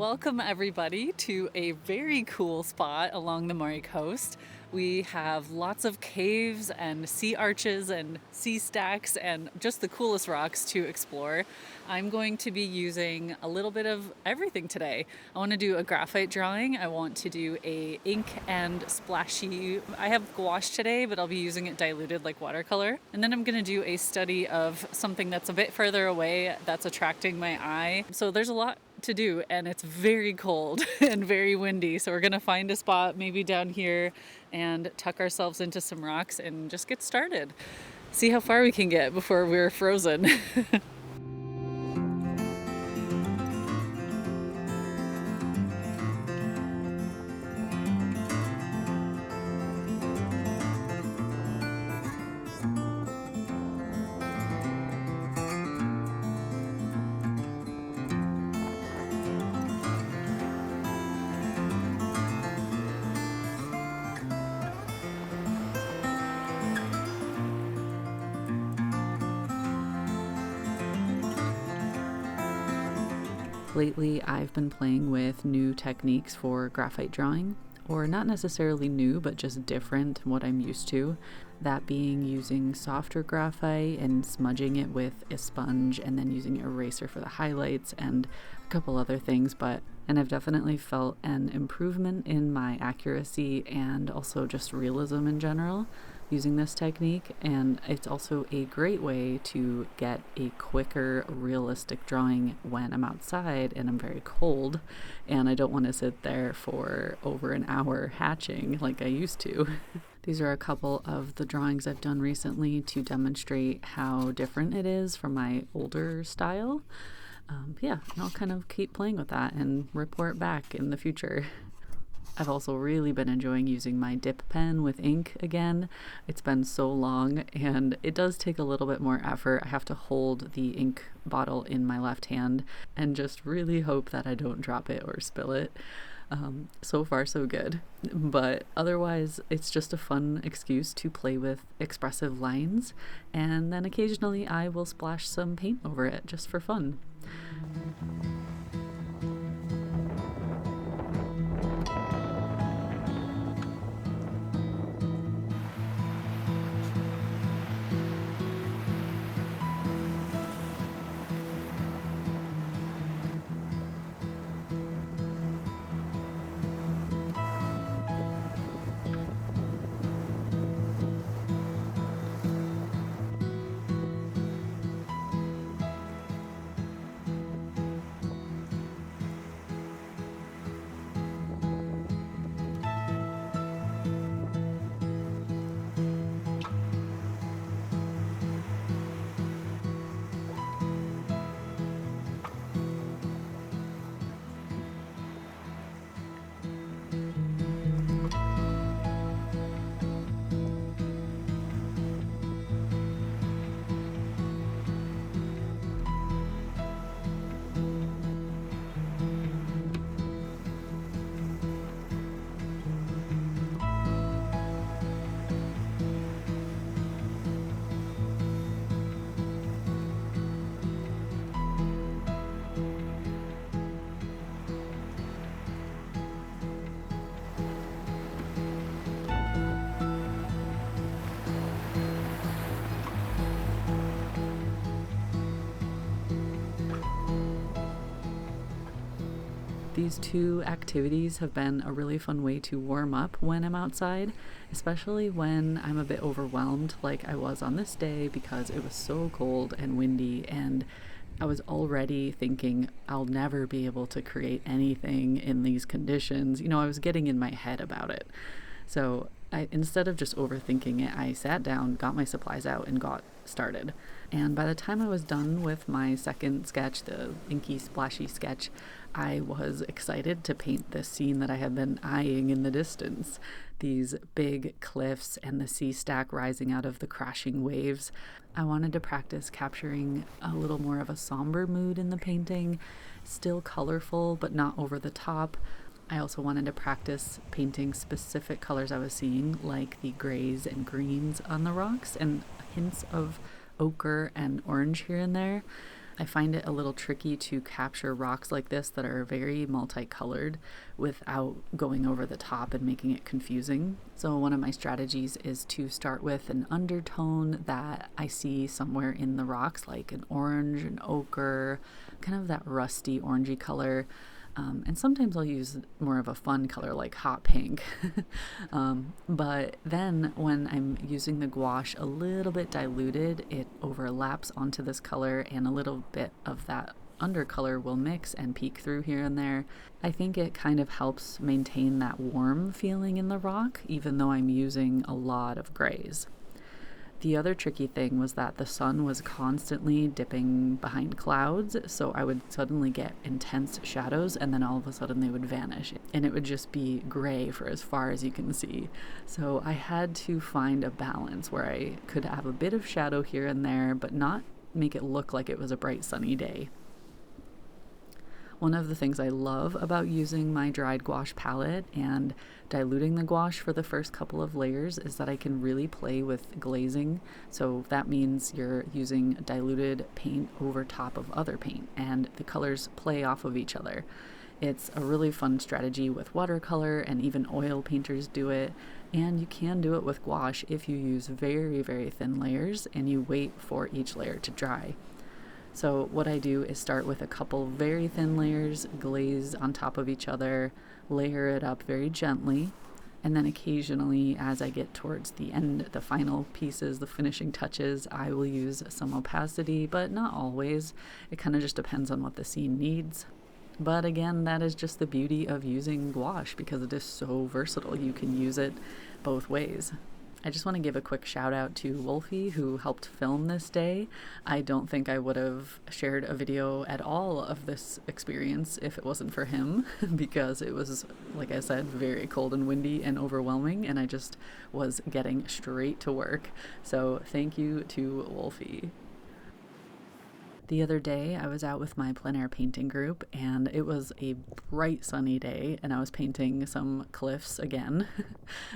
Welcome everybody to a very cool spot along the Moray coast. We have lots of caves and sea arches and sea stacks and just the coolest rocks to explore. I'm going to be using a little bit of everything today. I want to do a graphite drawing. I want to do a ink and splashy. I have gouache today, but I'll be using it diluted like watercolor. And then I'm going to do a study of something that's a bit further away that's attracting my eye. So there's a lot to do, and it's very cold and very windy, so we're gonna find a spot maybe down here and tuck ourselves into some rocks and just get started, see how far we can get before we're frozen. Lately, I've been playing with new techniques for graphite drawing, or not necessarily new, but just different from what I'm used to. That being using softer graphite and smudging it with a sponge and then using an eraser for the highlights and a couple other things, and I've definitely felt an improvement in my accuracy and also just realism in general using this technique. And it's also a great way to get a quicker, realistic drawing when I'm outside and I'm very cold and I don't want to sit there for over an hour hatching like I used to. These are a couple of the drawings I've done recently to demonstrate how different it is from my older style. And I'll kind of keep playing with that and report back in the future. I've also really been enjoying using my dip pen with ink again. It's been so long and it does take a little bit more effort. I have to hold the ink bottle in my left hand and just really hope that I don't drop it or spill it. So far so good, but otherwise it's just a fun excuse to play with expressive lines, and then occasionally I will splash some paint over it just for fun. These two activities have been a really fun way to warm up when I'm outside, especially when I'm a bit overwhelmed like I was on this day because it was so cold and windy, and I was already thinking I'll never be able to create anything in these conditions. I was getting in my head about it. So instead of just overthinking it, I sat down, got my supplies out, and got started. And by the time I was done with my second sketch, the inky splashy sketch, I was excited to paint this scene that I had been eyeing in the distance. These big cliffs and the sea stack rising out of the crashing waves. I wanted to practice capturing a little more of a somber mood in the painting, still colorful but not over the top. I also wanted to practice painting specific colors I was seeing, like the grays and greens on the rocks and hints of ochre and orange here and there. I find it a little tricky to capture rocks like this that are very multicolored without going over the top and making it confusing. So one of my strategies is to start with an undertone that I see somewhere in the rocks, like an orange, an ochre, kind of that rusty orangey color. And sometimes I'll use more of a fun color like hot pink. But then when I'm using the gouache a little bit diluted, it overlaps onto this color and a little bit of that undercolor will mix and peek through here and there. I think it kind of helps maintain that warm feeling in the rock, even though I'm using a lot of grays. The other tricky thing was that the sun was constantly dipping behind clouds, so I would suddenly get intense shadows and then all of a sudden they would vanish and it would just be gray for as far as you can see. So I had to find a balance where I could have a bit of shadow here and there, but not make it look like it was a bright sunny day. One of the things I love about using my dried gouache palette and diluting the gouache for the first couple of layers is that I can really play with glazing. So that means you're using diluted paint over top of other paint and the colors play off of each other. It's a really fun strategy with watercolor, and even oil painters do it. And you can do it with gouache if you use very, very thin layers and you wait for each layer to dry. So what I do is start with a couple very thin layers, glaze on top of each other, layer it up very gently, and then occasionally as I get towards the end, the final pieces, the finishing touches, I will use some opacity, but not always. It kind of just depends on what the scene needs. But again, that is just the beauty of using gouache because it is so versatile. You can use it both ways. I just want to give a quick shout out to Wolfie who helped film this day. I don't think I would have shared a video at all of this experience if it wasn't for him because it was, like I said, very cold and windy and overwhelming and I just was getting straight to work. So thank you to Wolfie. The other day I was out with my plein air painting group and it was a bright sunny day and I was painting some cliffs again.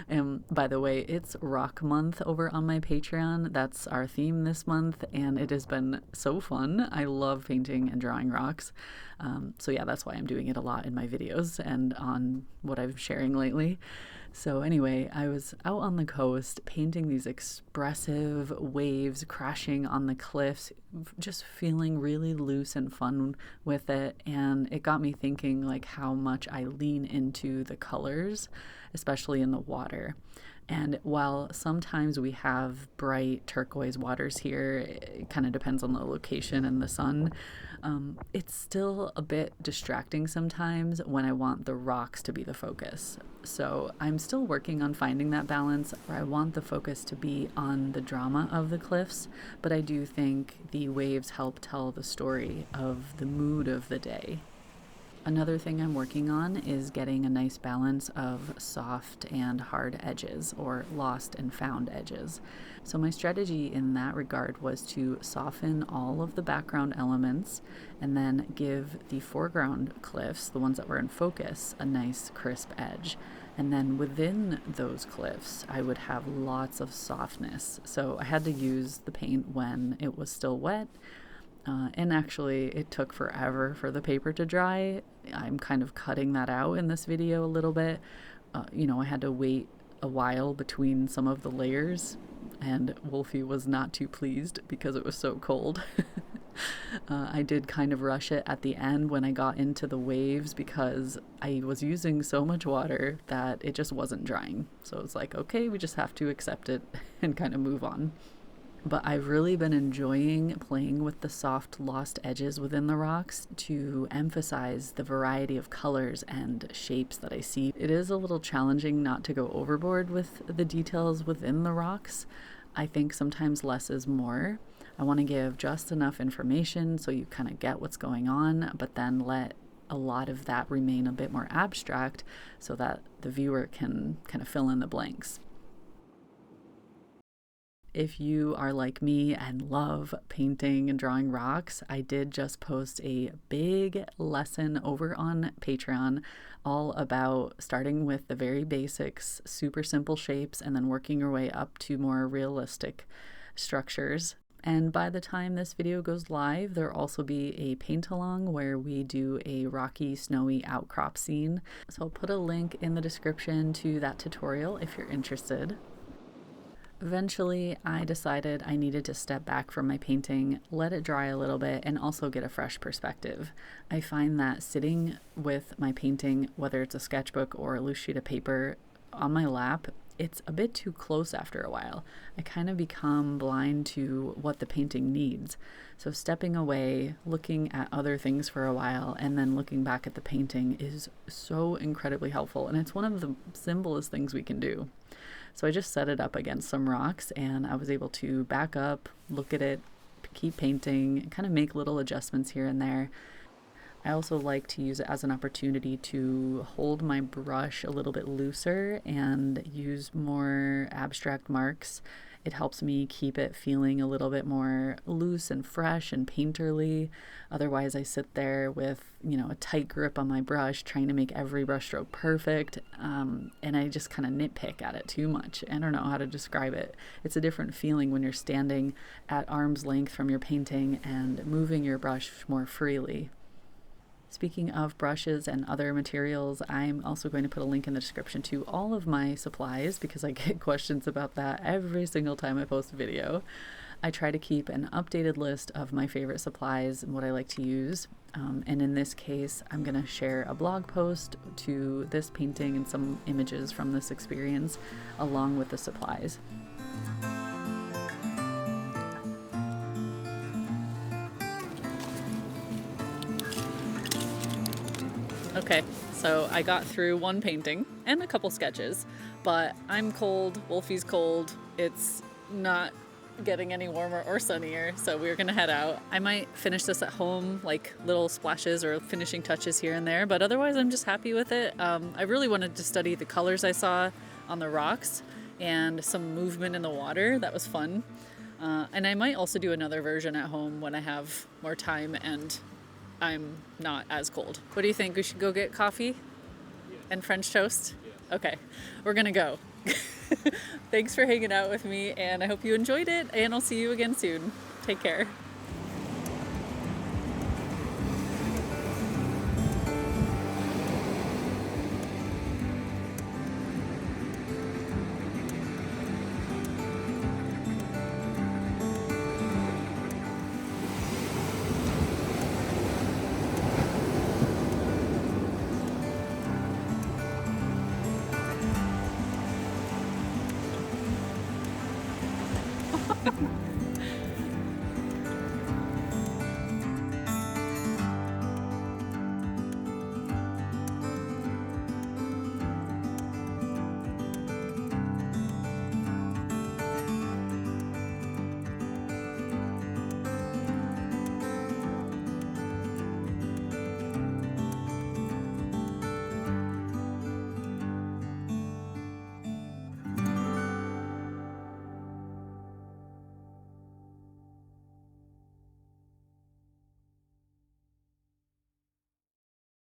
And by the way, it's rock month over on my Patreon. That's our theme this month and it has been so fun. I love painting and drawing rocks. So yeah, that's why I'm doing it a lot in my videos and on what I'm sharing lately. So anyway, I was out on the coast painting these expressive waves crashing on the cliffs, just feeling really loose and fun with it. And it got me thinking like how much I lean into the colors, especially in the water. And while sometimes we have bright turquoise waters here, it kind of depends on the location and the sun, it's still a bit distracting sometimes when I want the rocks to be the focus. So I'm still working on finding that balance where I want the focus to be on the drama of the cliffs, but I do think the waves help tell the story of the mood of the day. Another thing I'm working on is getting a nice balance of soft and hard edges, or lost and found edges. So my strategy in that regard was to soften all of the background elements and then give the foreground cliffs, the ones that were in focus, a nice crisp edge. And then within those cliffs, I would have lots of softness. So I had to use the paint when it was still wet. And actually, it took forever for the paper to dry. I'm kind of cutting that out in this video a little bit. I had to wait a while between some of the layers, and Wolfie was not too pleased because it was so cold. I did kind of rush it at the end when I got into the waves because I was using so much water that it just wasn't drying. So it's like, okay, we just have to accept it and kind of move on. But I've really been enjoying playing with the soft lost edges within the rocks to emphasize the variety of colors and shapes that I see. It is a little challenging not to go overboard with the details within the rocks. I think sometimes less is more. I want to give just enough information so you kind of get what's going on, but then let a lot of that remain a bit more abstract so that the viewer can kind of fill in the blanks. If you are like me and love painting and drawing rocks, I did just post a big lesson over on Patreon all about starting with the very basics, super simple shapes, and then working your way up to more realistic structures. And by the time this video goes live, there'll also be a paint along where we do a rocky, snowy outcrop scene. So I'll put a link in the description to that tutorial if you're interested. Eventually, I decided I needed to step back from my painting, let it dry a little bit, and also get a fresh perspective. I find that sitting with my painting, whether it's a sketchbook or a loose sheet of paper, on my lap, it's a bit too close after a while. I kind of become blind to what the painting needs. So stepping away, looking at other things for a while, and then looking back at the painting is so incredibly helpful. And it's one of the simplest things we can do. So I just set it up against some rocks and I was able to back up, look at it, keep painting, kind of make little adjustments here and there. I also like to use it as an opportunity to hold my brush a little bit looser and use more abstract marks. It helps me keep it feeling a little bit more loose and fresh and painterly. Otherwise, I sit there with, a tight grip on my brush, trying to make every brushstroke perfect, and I just kind of nitpick at it too much. I don't know how to describe it. It's a different feeling when you're standing at arm's length from your painting and moving your brush more freely. Speaking of brushes and other materials, I'm also going to put a link in the description to all of my supplies because I get questions about that every single time I post a video. I try to keep an updated list of my favorite supplies and what I like to use. And in this case, I'm going to share a blog post to this painting and some images from this experience along with the supplies. Okay, so I got through one painting and a couple sketches, but I'm cold, Wolfie's cold, it's not getting any warmer or sunnier, so we're gonna head out. I might finish this at home, like little splashes or finishing touches here and there, but otherwise I'm just happy with it. I really wanted to study the colors I saw on the rocks and some movement in the water. That was fun. And I might also do another version at home when I have more time and I'm not as cold. What do you think? We should go get coffee and French toast? Okay, we're gonna go. Thanks for hanging out with me and I hope you enjoyed it and I'll see you again soon. Take care.